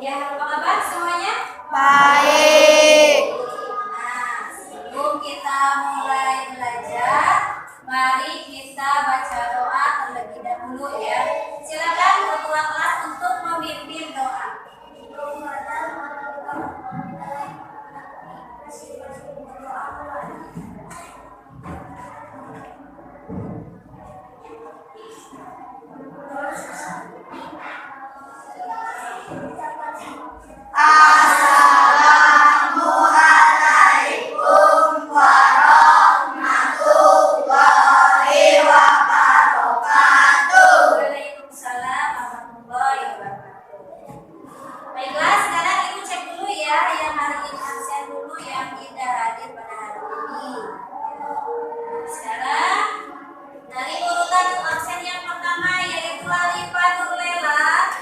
Ya, apa kabar semuanya? Baik. Nah, sebelum kita mulai belajar, mari kita baca doa terlebih dahulu ya. Silakan ketua kelas untuk memimpin doa. Assalamualaikum warahmatullahi wabarakatuh. Waalaikumsalam warahmatullahi wabarakatuh. Baiklah, sekarang ibu cek dulu ya yang hari ini absen dulu yang tidak hadir pada hari ini. Sekarang dari urutan absen yang pertama yaitu Alifah Nurlela,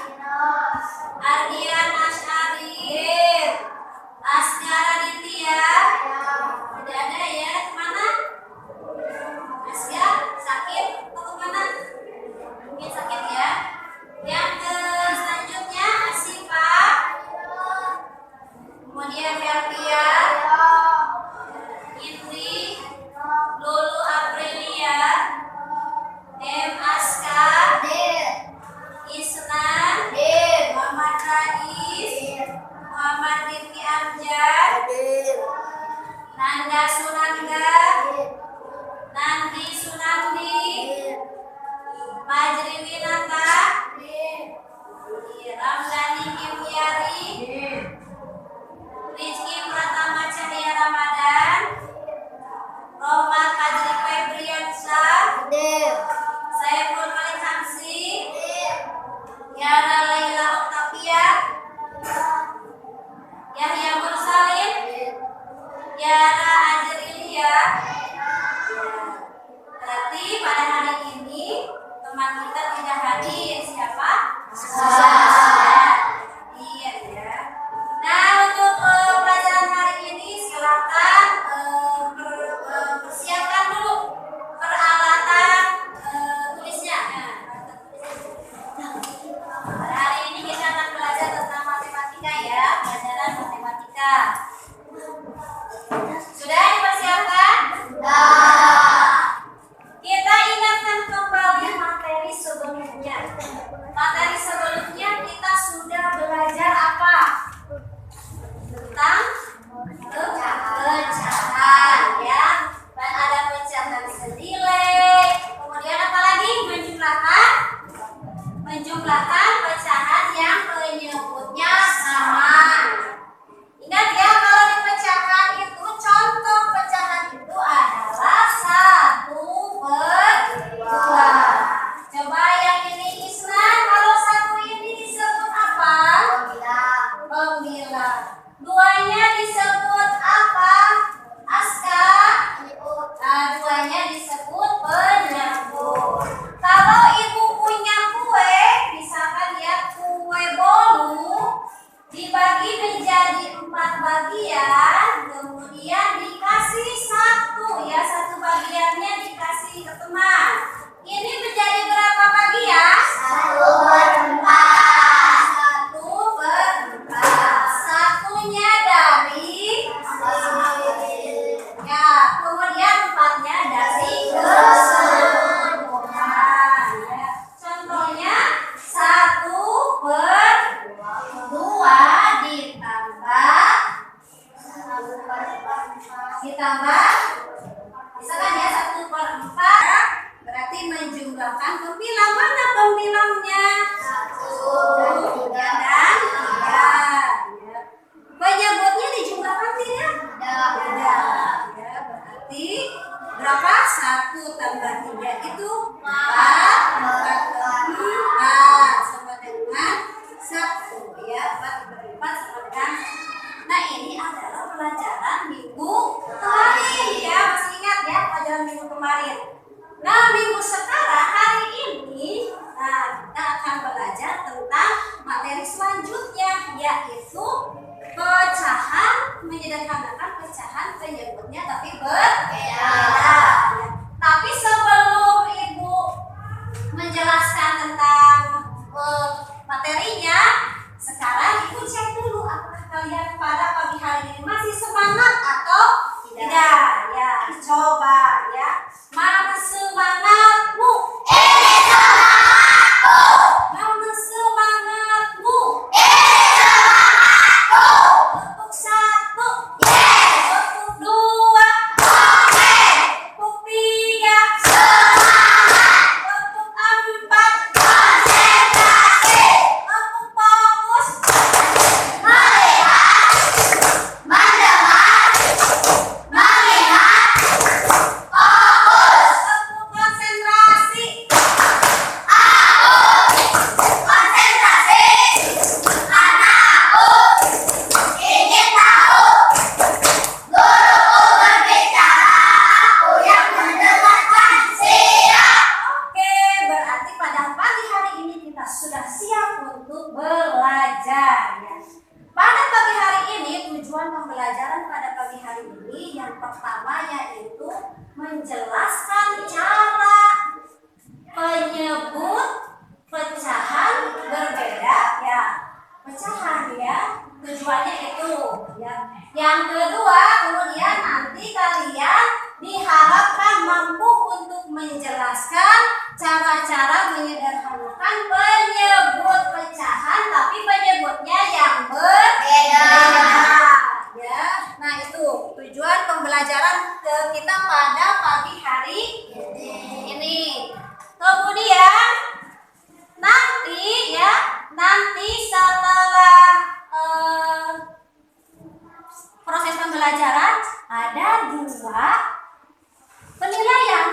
Ardian Asyari, Asgara Nitya. Tidak ada ya, kemana? Asya, sakit atau kemana? Mungkin sakit ya. Yang selanjutnya Asifa, kemudian Velvia, Indri, Lulu Aprilia, M. Aska, Isnan, Muhammad Rais, Muhammad Rifki Amjad, Nanda Sunanda, Nandi Sunandi, Majri Winata, Ramdhani Kimyari, Rizky Pratama Cahya Ramadan, Roma Kadri Febriansyah, Saiful Malik Hamsi, Yara Laila Octavia, Yahya Mursalin, Yara Ajrilia. Berarti pada hari ini teman kita tidak hadir. Siapa? Iya ya. Nah, untuk pelajaran hari ini silakan persiapkan dulu peralatan tulisnya. Pada hari ini kita akan belajar tentang matematika ya, pelajaran matematika. Sudah dipersiapkan? Kita ingatkan kembali materi sebelumnya. Materi sebelumnya kita sudah belajar apa? Tentang pecahan ya. Dan ada pecahan senilai. Kemudian apa lagi? Menjumlahkan pecahan yang penyebutnya sama. Ingat ya, kalau di pecahan itu contoh pecahan itu adalah 1/2. Coba yang ini Isnan, kalau satu ini disebut apa? Pembilang. Duanya disebut apa? Aska. Duanya disebut penyebut. Kalau ibu punya kue, misalkan ya kue bolu, dibagi menjadi 4 bagian, kemudian dikasih satu ya, satu bagiannya dikasih ke teman. Ini menjadi berapa bagian? 1/4. Satunya dari ya, kemudian 4-nya dari keseluruhan ya. Contohnya 1/2 ditambah misalkan ya 1/4 berarti menjumlahkan pembilang. Mana pembilangnya? 1, 3 dan 3 ya. Penyebutnya dijumlahkan tidak? Tidak ya, berarti berapa? 1 tambah 3 itu 4. 4 sama dengan 1 ya. 4 dibagi 4 sama dengan. Nah, ini adalah pelajaran minggu kemarin ya. Masih ingat ya pelajaran minggu kemarin? Nah, minggu sekarang hari ini kita akan belajar tentang materi selanjutnya, yaitu pecahan, menyederhanakan pecahan penyebutnya tapi berbeda. Tapi sebelum ibu menjelaskan tentang materinya, sekarang ibu cek sudah siap untuk belajar ya. Pada pagi hari ini tujuan pembelajaran pada pagi hari ini yang pertama yaitu menjelaskan cara penyebut pecahan berbeda ya. Pecahan ya, tujuannya itu ya. Yang kedua, kemudian nanti kalian diharapkan mampu untuk menjelaskan cara-cara menyederhanakan penyebut pecahan, tapi penyebutnya yang berbeda ya. Nah, itu tujuan pembelajaran kita pada pagi hari ini. Kemudian nanti setelah proses pembelajaran ada dua penilaian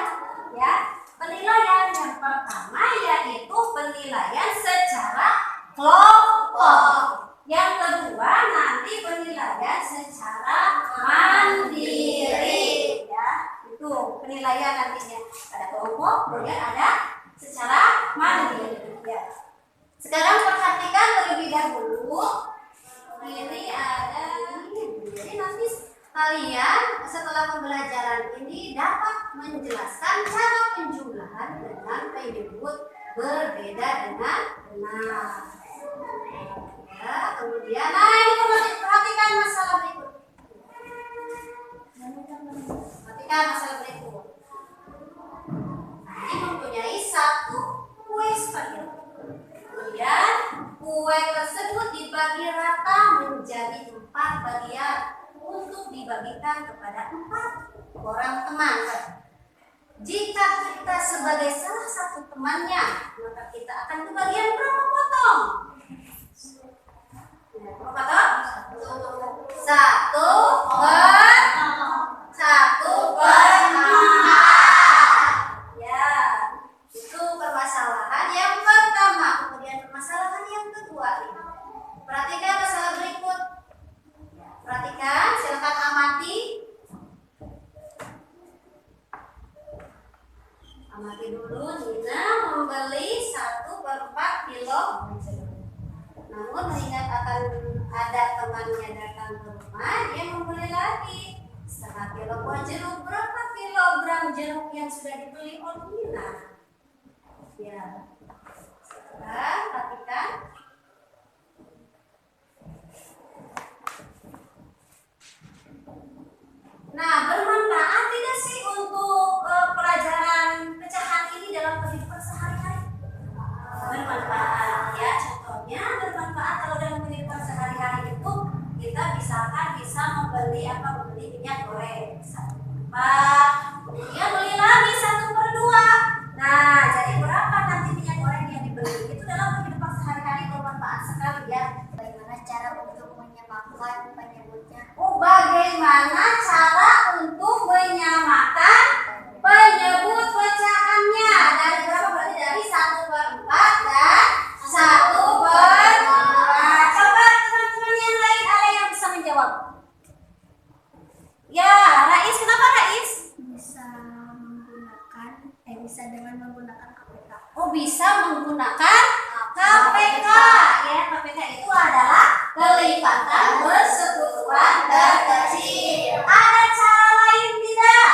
ya. Penilaian yang pertama yaitu penilaian secara kelompok. Yang kedua nanti penilaian secara mandiri ya. Itu penilaian nantinya ada kelompok, kemudian ada secara mandiri ya. Sekarang perhatikan terlebih dahulu. Ini ada jadi nanti kalian setelah pembelajaran ini dapat menjelaskan cara penjumlahan dengan penyebut berbeda dengan benar. Ya, kemudian ini perhatikan masalah berikut. Perhatikan masalah berikut. Ini mempunyai satu kue spaghetti. Kemudian kue tersebut dibagi rata menjadi 4 bagian untuk dibagikan kepada 4 orang teman. Jika kita sebagai salah satu temannya, maka kita akan kebagian berapa potong? Berapa potong? 1/4. Ya, itu permasalahan yang pertama. Kemudian permasalahan yang kedua ini. Perhatikan masalah berikut. Perhatikan, silakan amati. Amati dulu. Nina membeli 1/4 kilo jeruk. Namun mengingat akan ada temannya datang ke rumah, dia membeli lagi setengah kilo buah jeruk. Berapa kilogram jeruk yang sudah dibeli oleh Nina? Ya, sekarang perhatikan. Nah, bermanfaat tidak sih untuk pelajaran pecahan ini dalam kehidupan sehari-hari? Bermanfaat ya. Contohnya bermanfaat kalau dalam kehidupan sehari-hari itu kita bisa membeli minyak goreng 1/4, kemudian beli lagi 1/2. Nah, jadi berapa nanti minyak goreng yang dibeli? Itu dalam kehidupan sehari-hari bermanfaat sekali ya. Bagaimana cara untuk menyamakan penyebutnya? Bagaimana cara untuk menyamakan penyebut pecahannya? Dari berapa? Berarti dari 1/4 dan 1/2. Coba teman-teman yang lain ada yang bisa menjawab? Ya, Rais, kenapa Rais? Bisa dengan menggunakan KPK. Bisa menggunakan KPK ya. KPK itu adalah kelipatan persekutuan terkecil. Ada cara lain tidak?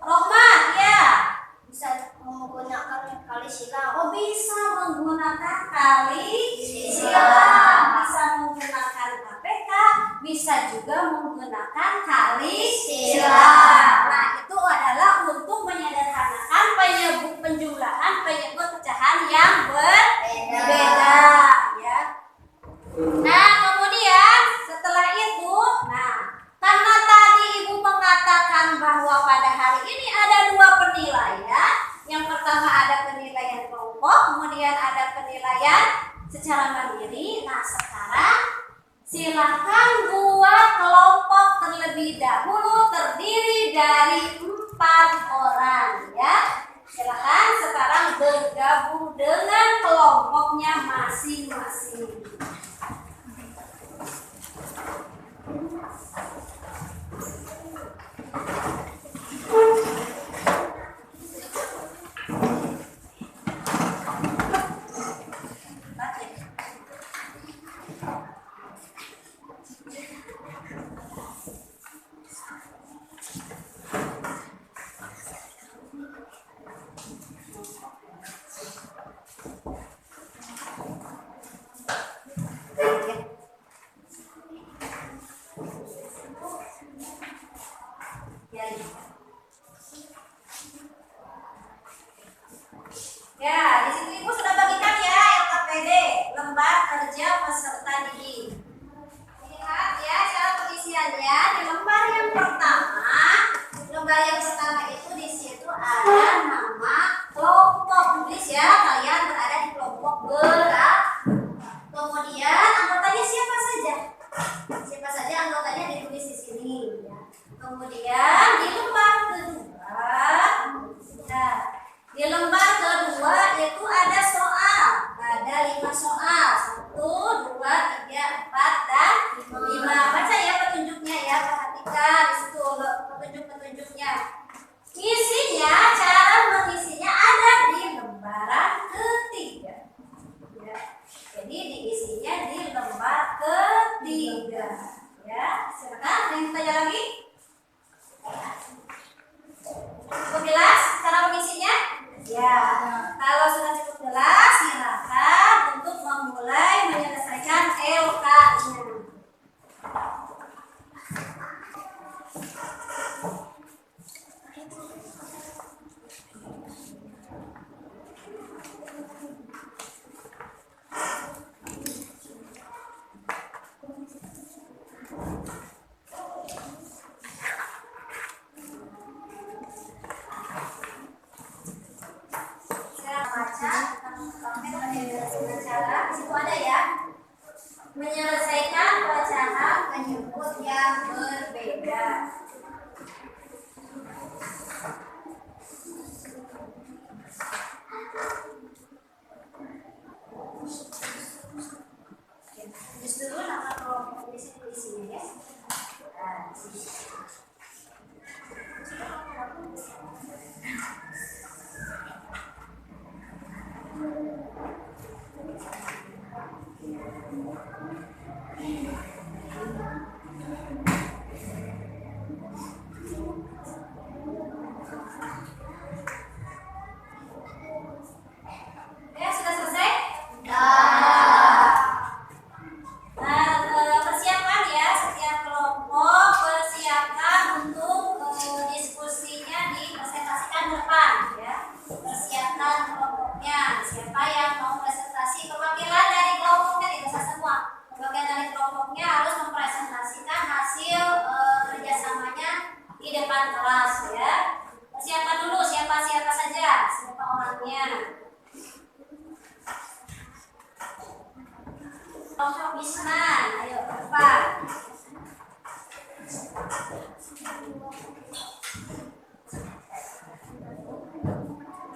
Rohmat ya. Bisa menggunakan kali silang. Bisa menggunakan kali silang. Bisa menggunakan KPK, bisa juga menggunakan kali silang. Nah, itu adalah untuk menyederhanakan penjumlahan penyebut pecahan yang berbeda ya. Nah, kemudian setelah itu, karena tadi Ibu mengatakan bahwa pada hari ini ada 2 penilaian. Yang pertama ada penilaian kelompok, kemudian ada penilaian secara mandiri. Nah, sekarang silakan buat kelompok terlebih dahulu terdiri dari 4 orang ya. Silakan sekarang bergabung dengan kelompoknya masing-masing. saja peserta didik. Lihat ya cara pengisiannya di lembar yang pertama. Lembar yang pertama itu di situ ada nama kelompok. Tulis ya, kalian berada di kelompok berapa. Kemudian anggotanya siapa saja? Siapa saja anggotanya ditulis di sini. Ya. Kemudian di lembar kedua, nah, di lembar kedua itu ada soal. Ada 5 soal. 1, 2, 3, 4, dan 5. Baca ya petunjuknya ya, perhatikan di situ petunjuk-petunjuknya. Isinya, cara mengisinya ada di lembaran ketiga. Ya. Jadi diisinya di lembar ketiga. Ya, silakan. Ada yang tanya lagi? Cukup jelas cara mengisinya? Ya. Kalau sudah cukup jelas, silakan untuk memulai menyelesaikan LK-nya. Situ ada ya, menyelesaikan bacaan menyebut yang berbeda. Tulis dulu nama kelompok di sini ya. Sudah selesai? Persiapan ya, setiap kelompok persiapkan untuk diskusinya dipresentasikan depan ya. Persiapkan kelompoknya. Siapa yang mau presentasi, perwakilan dari kelompoknya tidak usah semua. Perwakilan dari kelompoknya harus mempresentasikan hasil kerjasamanya di depan kelas ya. Persiapkan dulu siapa saja, siapa orangnya. Kelompok Bisman, ayo depan.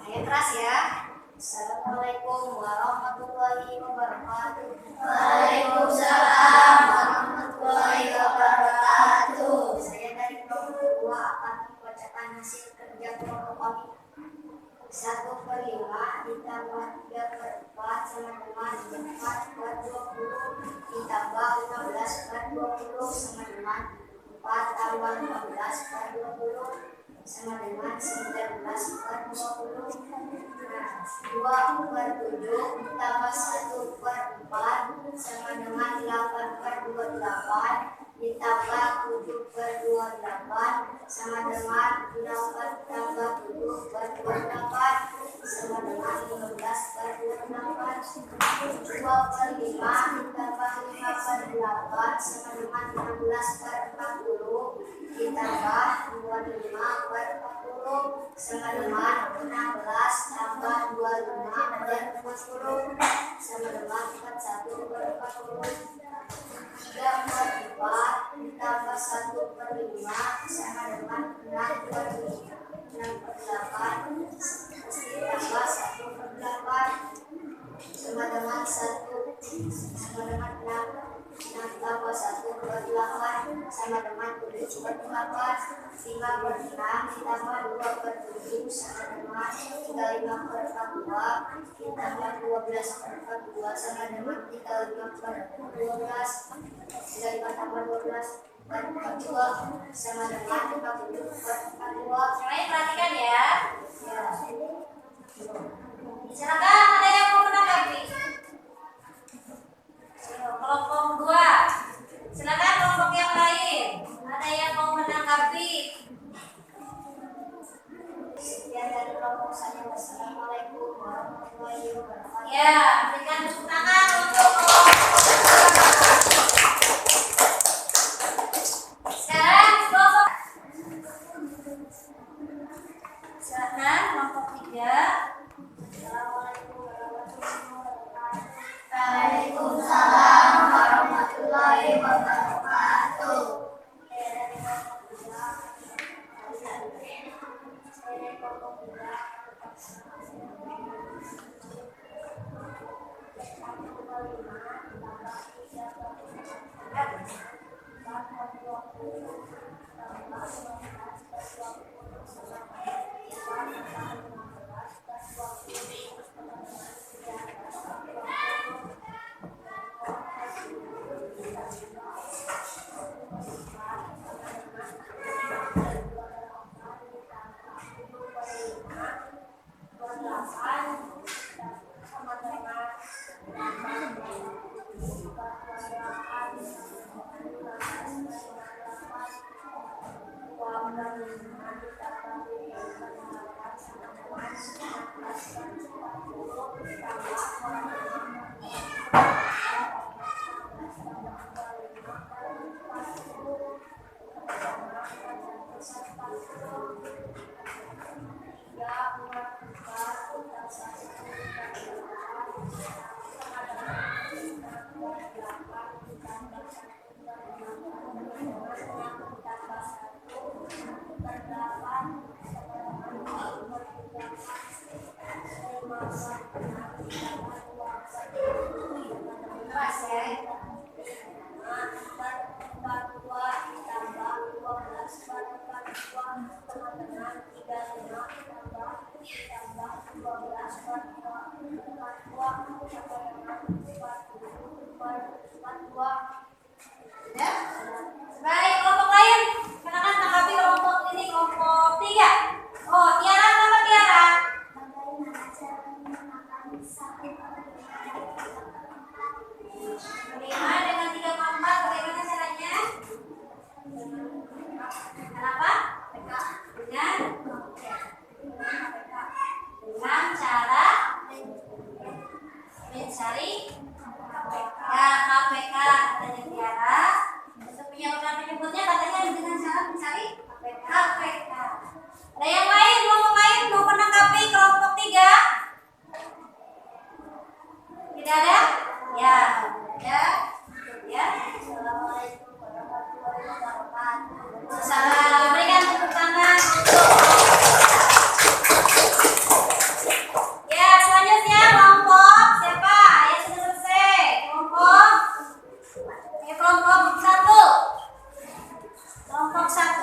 Ayo keras ya. Assalamualaikum warahmatullahi wabarakatuh. Waalaikumsalam warahmatullahi wabarakatuh. Saya dari kelompok 2 akan membacakan hasil kerja kelompok kami. 1/5 ditambah 3/4 sama dengan 4/20 ditambah 15/20 sama dengan 4 tambah 15/20 sama dengan 19/20. Nah, 2/7 ditambah 1/4 sama dengan 8/28 ditambah 7/28 sama dengan 8 tambah 7/28 sama dengan 15/28. 2/5 ditambah 5/8 sama dengan 16/40 ditambah 25/40 sama dengan 16 tambah 25/40 sama dengan 41/40. 3/4 ditambah 1/5 sama dengan 6/8 ditambah 1/8 sama dengan 1 sama dengan 6 tambah 1/8 sama dengan 7/8. 5/6 ditambah 2/7 sama dengan 35/42 ditambah 12/42 sama dengan 35/12. 35 tambah 12/42 sama dengan 50/42. Semuanya perhatikan ya. Silakan, ada yang mau menanggapi? Kelompok 2. Silakan kelompok yang lain. Ada yang mau menanggapi? Sekian dari kelompok saya. Wassalamualaikum warahmatullahi wabarakatuh. Ya, berikan tepuk tangan untuk kelompok Ya. Baik, kelompok lain. Silakan tanggapi kelompok ini, kelompok 3. Oh, Tiara, apa Tiara? Bagaimana dengan 3,4? Bagaimana caranya? Kenapa? Dengan cara mencari ya KPK katanya Tiara. Untuk penyebutnya katanya dengan cara mencari KPK. Ada yang lain, kelompok lain mau menanggapi kelompok 3? Tidak ada? Ya, ya. Assalamualaikum warahmatullahi wabarakatuh. Salam, berikan tepuk tangan untuk. Ya, selanjutnya kelompok siapa yang sudah selesai? Kelompok 1. Kelompok 1.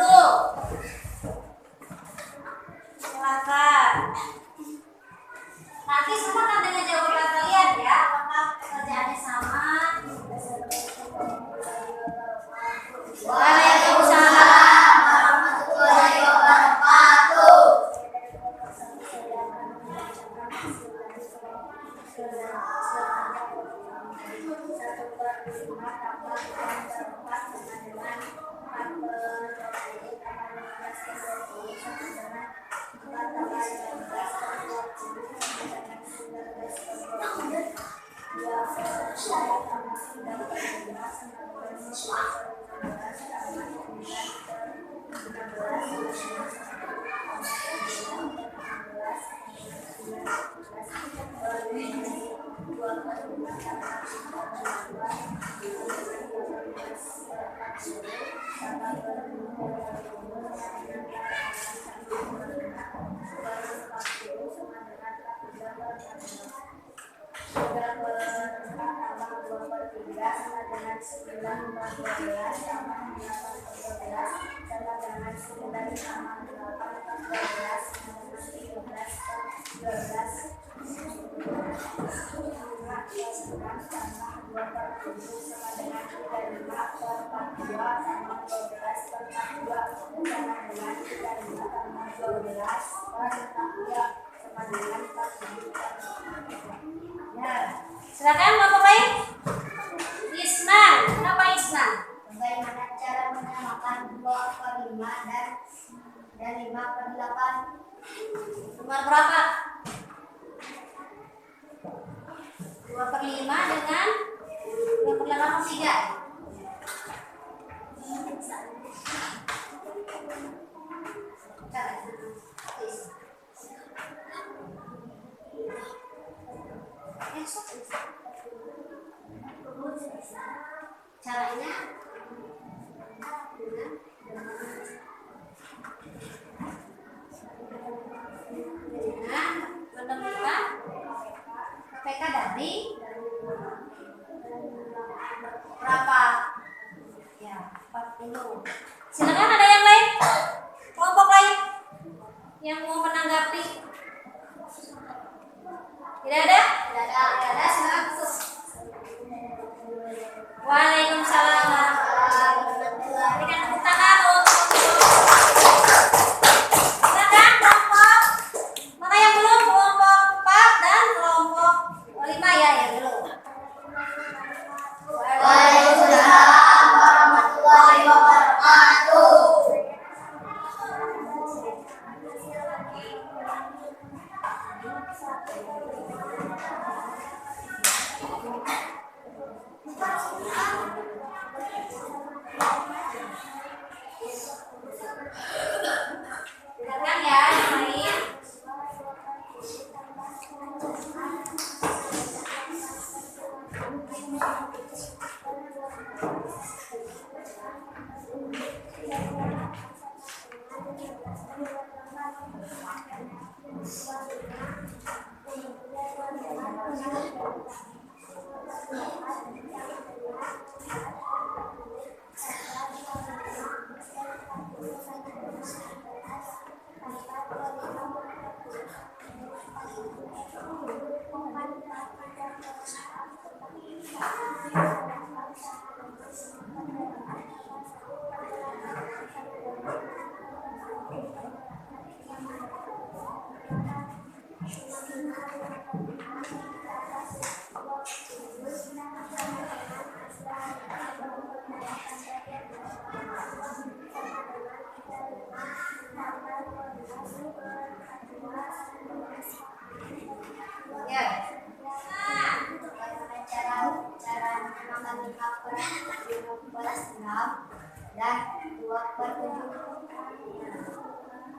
Silakan. Nanti samakan dengan jawaban kalian ya. Apakah pekerjaannya sama? Waalaikumsalam warahmatullahi wabarakatuh. Silakan kelompok lain. Isnan, kenapa Isnan? Bagaimana cara menyamakan 2/5 dan 5/8? Nomor berapa? 2/5 dengan 5/8/3. Caranya dengan menemukan KPK dari berapa? Ya, 40. Silakan, ada yang lain? Kelompok lain yang mau menanggapi? Tidak ada? Tidak ada. Silakan tutup. Waalaikumsalam warahmatullahi wabarakatuh. Berikan tepuk tangan untuk silakan kelompok mana yang belum? Kelompok 4 dan kelompok 5 ya yang belum. Dengarkan ya yang lain. Ya. Bagaimana cara menambah 5/6 dan 2/7?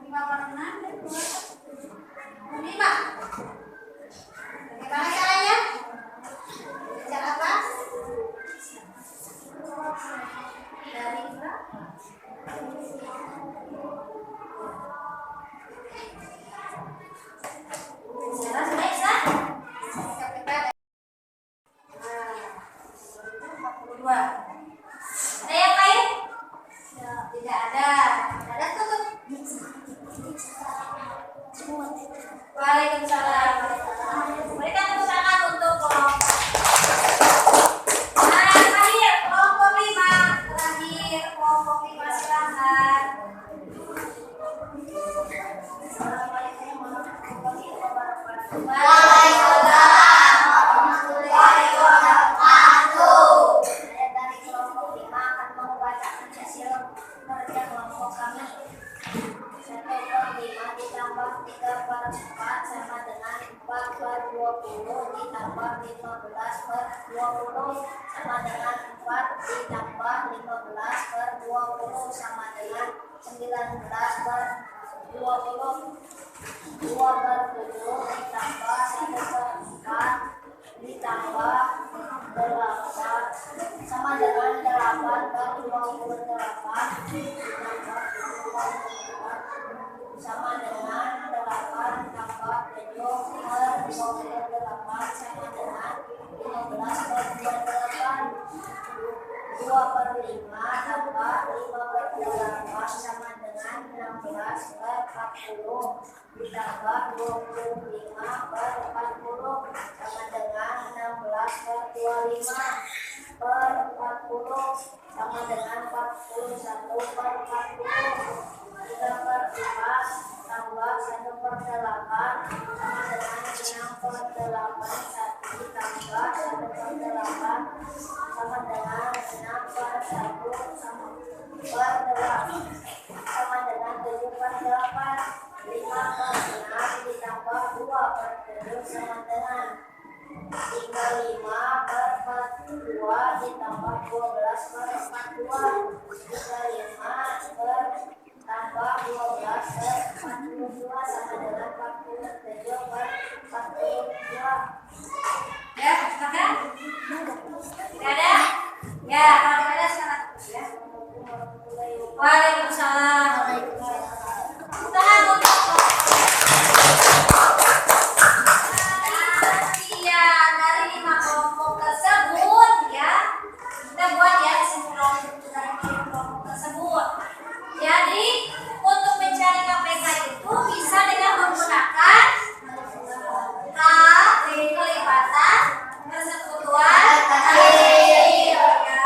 5/6 dan 5. Bagaimana caranya? Cara apa? Dari berapa? Cara sudah bisa? Nah, 42. Ada yang lain? Tidak ada. Ada tutup. Waalaikumsalam. Berikan tepuk tangan untuk kelompok. Terakhir kelompok 5. Terakhir kelompok 5 silakan. Assalamualaikum warahmatullahi wabarakatuh. Waalaikumsalam warahmatullahi wabarakatuh. Saya dari kelompok 5 akan membacakan hasil kerja kelompok kami. 1/5 ditambah 3/4 sama dengan 4/20 ditambah 15/20 sama dengan 4 ditambah 15/20 sama dengan 19/20. 2/7 ditambah 1/4 ditambah 8 sama dengan 8/28 ditambah 24 sama dengan 8 tambah 7/28 sama dengan 15/28. 2/5 tambah 5/8 sama dengan 16/40 ditambah 25/40 sama dengan 16/25 per 40 sama dengan 41/40. 3/4 tambah 1/8 sama dengan 6/8 ditambah 1/8 sama dengan 6/1 sama dengan 7/8. 5/6 ditambah 2/7 sama dengan 35/42 ditambah 12/42. 35 tambah 12/42 sama dengan 47/42. Ya, silakan. Tidak ada? Ya, kalau tidak ada silakan. Ya. Waalaikumsalam. Tahan untuk sekian dari 5 kelompok tersebut ya. Kita buat ya kesimpulan dari 5 kelompok tersebut. Jadi untuk mencari KPK itu bisa dengan menggunakan kelipatan, persekutuan, tahlil. Ya.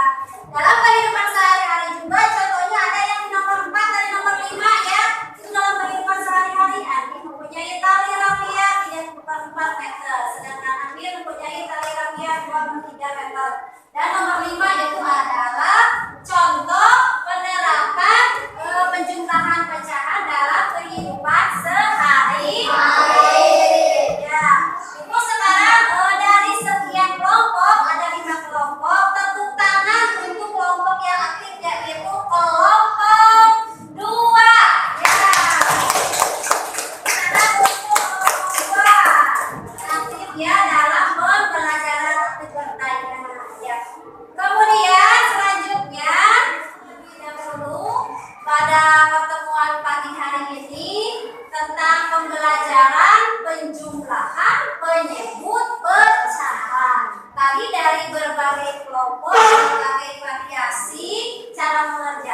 Dalam kehidupan sehari-hari juga contohnya ada yang di nomor 4 dan nomor 5 ya. Itu dalam kehidupan sehari-hari Andi mempunyai tali rafia 3/4 meter, sedangkan Amir mempunyai tali rafia 2/3 meter. Dan nomor 5 itu adalah contoh penerapan penjumlahan pecahan dalam kehidupan sehari-hari. Ya, itu sekarang dari sekian kelompok ada 5 kelompok. dari berbagai kelompok, berbagai variasi cara mengerjakan